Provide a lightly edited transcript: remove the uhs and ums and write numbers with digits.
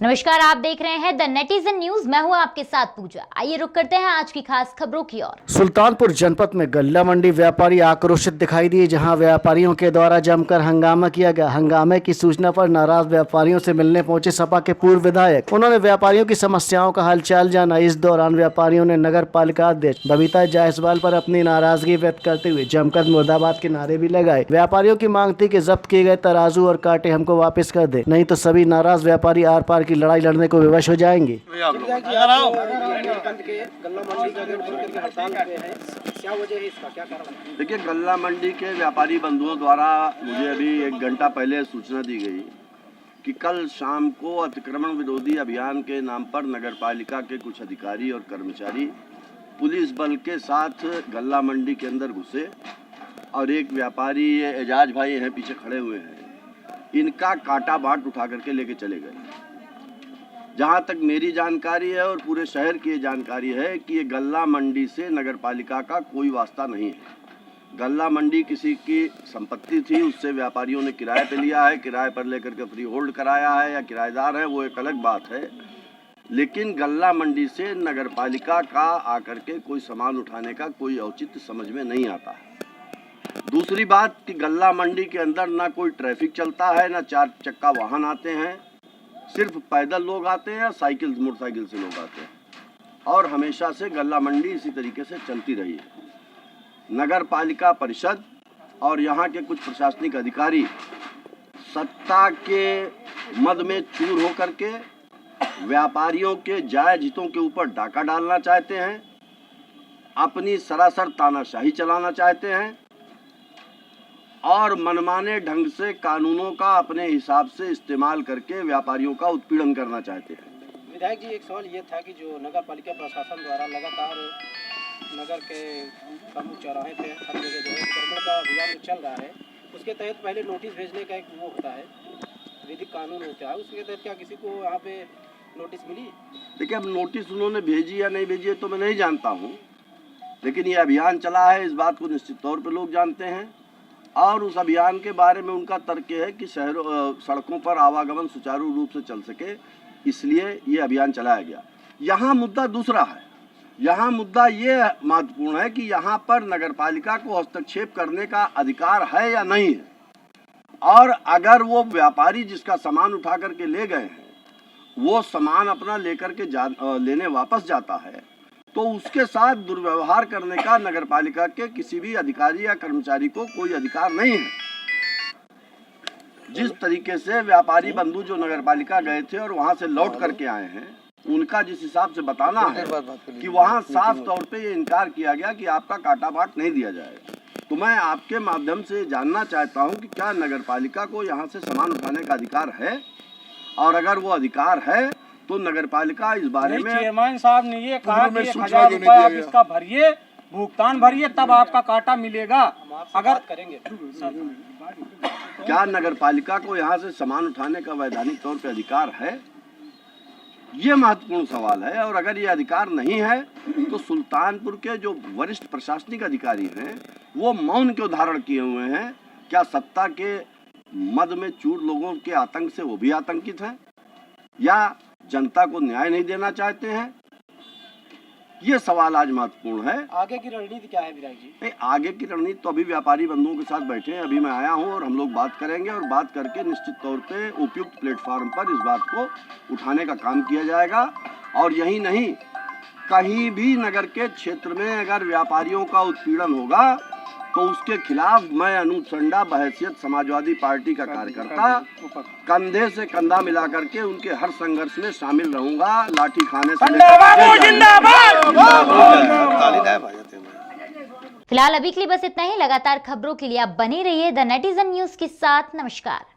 नमस्कार, आप देख रहे हैं द नेटिजन न्यूज। मैं हूं आपके साथ पूजा। आइए रुक करते हैं आज की खास खबरों की ओर। सुल्तानपुर जनपद में गल्ला मंडी व्यापारी आक्रोशित दिखाई दिए, जहां व्यापारियों के द्वारा जमकर हंगामा किया गया। हंगामे की सूचना पर नाराज व्यापारियों से मिलने पहुंचे सपा के पूर्व विधायक। उन्होंने व्यापारियों की समस्याओं का हालचाल जाना। इस दौरान व्यापारियों ने नगर पालिका अध्यक्ष बबीता जायसवाल पर अपनी नाराजगी व्यक्त करते हुए जमकर मुर्दाबाद के नारे भी लगाए। व्यापारियों की मांग थी कि जब्त किए गए तराजू और कांटे हमको वापस कर दे, नहीं तो सभी नाराज व्यापारी आर पार की लड़ाई लड़ने को विवश हो जाएंगे। देखिए, गल्ला मंडी के व्यापारी बंधुओं द्वारा मुझे अभी 1 घंटा पहले सूचना दी गई कि कल शाम को अतिक्रमण विरोधी अभियान के नाम पर नगर पालिका के कुछ अधिकारी और कर्मचारी पुलिस बल के साथ गल्ला मंडी के अंदर घुसे और एक व्यापारी, ये एजाज भाई हैं पीछे खड़े हुए हैं, इनका कांटा बाट उठा करके लेके चले गए। जहाँ तक मेरी जानकारी है और पूरे शहर की जानकारी है कि ये गल्ला मंडी से नगर पालिका का कोई वास्ता नहीं है। गल्ला मंडी किसी की संपत्ति थी, उससे व्यापारियों ने किराए पे लिया है, किराए पर लेकर के फ्री होल्ड कराया है या किराएदार है, वो एक अलग बात है। लेकिन गल्ला मंडी से नगर पालिका का आकर के कोई सामान उठाने का कोई औचित्य समझ में नहीं आता है। दूसरी बात कि गल्ला मंडी के अंदर ना कोई ट्रैफिक चलता है, ना 4 चक्का वाहन आते हैं, सिर्फ पैदल लोग आते हैं, साइकिल मोटरसाइकिल से लोग आते हैं और हमेशा से गल्ला मंडी इसी तरीके से चलती रही है। नगर पालिका परिषद और यहाँ के कुछ प्रशासनिक अधिकारी सत्ता के मद में चूर होकर के व्यापारियों के जायज हितों के ऊपर डाका डालना चाहते हैं, अपनी सरासर तानाशाही चलाना चाहते हैं और मनमाने ढंग से कानूनों का अपने हिसाब से इस्तेमाल करके व्यापारियों का उत्पीड़न करना चाहते हैं। विधायक जी, एक सवाल ये था कि जो नगर पालिका प्रशासन द्वारा लगातार नगर के प्रमुख चौराहे पे हर जगह जो है अतिक्रमण का अभियान चल रहा है, उसके तहत पहले नोटिस भेजने का एक वो होता है, विधिक कानून होता है, उसके तहत क्या किसी को यहाँ पे नोटिस मिली? देखिए, अब नोटिस उन्होंने भेजी या नहीं भेजी है तो मैं नहीं जानता हूँ, लेकिन ये अभियान चला है इस बात को निश्चित तौर पर लोग जानते हैं और उस अभियान के बारे में उनका तर्क है कि सड़कों पर आवागमन सुचारू रूप से चल सके, इसलिए ये अभियान चलाया गया। यहाँ मुद्दा दूसरा है। यहाँ मुद्दा ये महत्वपूर्ण है कि यहाँ पर नगरपालिका को हस्तक्षेप करने का अधिकार है या नहीं है, और अगर वो व्यापारी जिसका सामान उठा करके ले गए हैं वो सामान अपना लेकर के लेने वापस जाता है तो उसके साथ दुर्व्यवहार करने का नगरपालिका के किसी भी अधिकारी या कर्मचारी को कोई अधिकार नहीं है। जिस तरीके से व्यापारी बंधु जो नगरपालिका गए थे और वहां से लौट करके आए हैं, उनका जिस हिसाब से बताना है कि वहां साफ तौर पे ये इनकार किया गया कि आपका काटा बाट नहीं दिया जाएगा। तो मैं आपके माध्यम से जानना चाहता हूं कि क्या नगरपालिका को यहाँ से सामान उठाने का अधिकार है, और अगर वो अधिकार है तो नगरपालिका इस बारे में, चेयरमैन साहब ने ये कहा कि 1000 रुपये आप इसका भरिए, भुगतान भरिए, तब आपका काटा मिलेगा। अगर करेंगे क्या नगरपालिका को यहाँ से सामान उठाने का वैधानिक तौर पे अधिकार है, ये महत्वपूर्ण सवाल है। और अगर ये अधिकार नहीं है तो सुल्तानपुर के जो वरिष्ठ प्रशासनिक अधिकारी हैं वो मौन क्यों धारण किए हुए हैं? क्या सत्ता के मद में चूर लोगों के आतंक से वो भी आतंकित हैं, या जनता को न्याय नहीं देना चाहते हैं? ये सवाल आज महत्वपूर्ण है। आगे की रणनीति क्या है विधायक जी? नहीं, आगे की रणनीति तो अभी व्यापारी बंधुओं के साथ बैठे हैं, अभी मैं आया हूं और हम लोग बात करेंगे और बात करके निश्चित तौर पे उपयुक्त प्लेटफॉर्म पर इस बात को उठाने का काम किया जाएगा। और यही नहीं, कहीं भी नगर के क्षेत्र में अगर व्यापारियों का उत्पीड़न होगा तो उसके खिलाफ मैं अनूप संडा बहैसियत समाजवादी पार्टी का कार्यकर्ता कंधे से कंधा मिला करके उनके हर संघर्ष में शामिल रहूंगा। लाठी खाने से फिलहाल अभी के लिए बस इतना ही। लगातार खबरों के लिए आप बने रहिए द नेटिजन न्यूज के साथ। नमस्कार।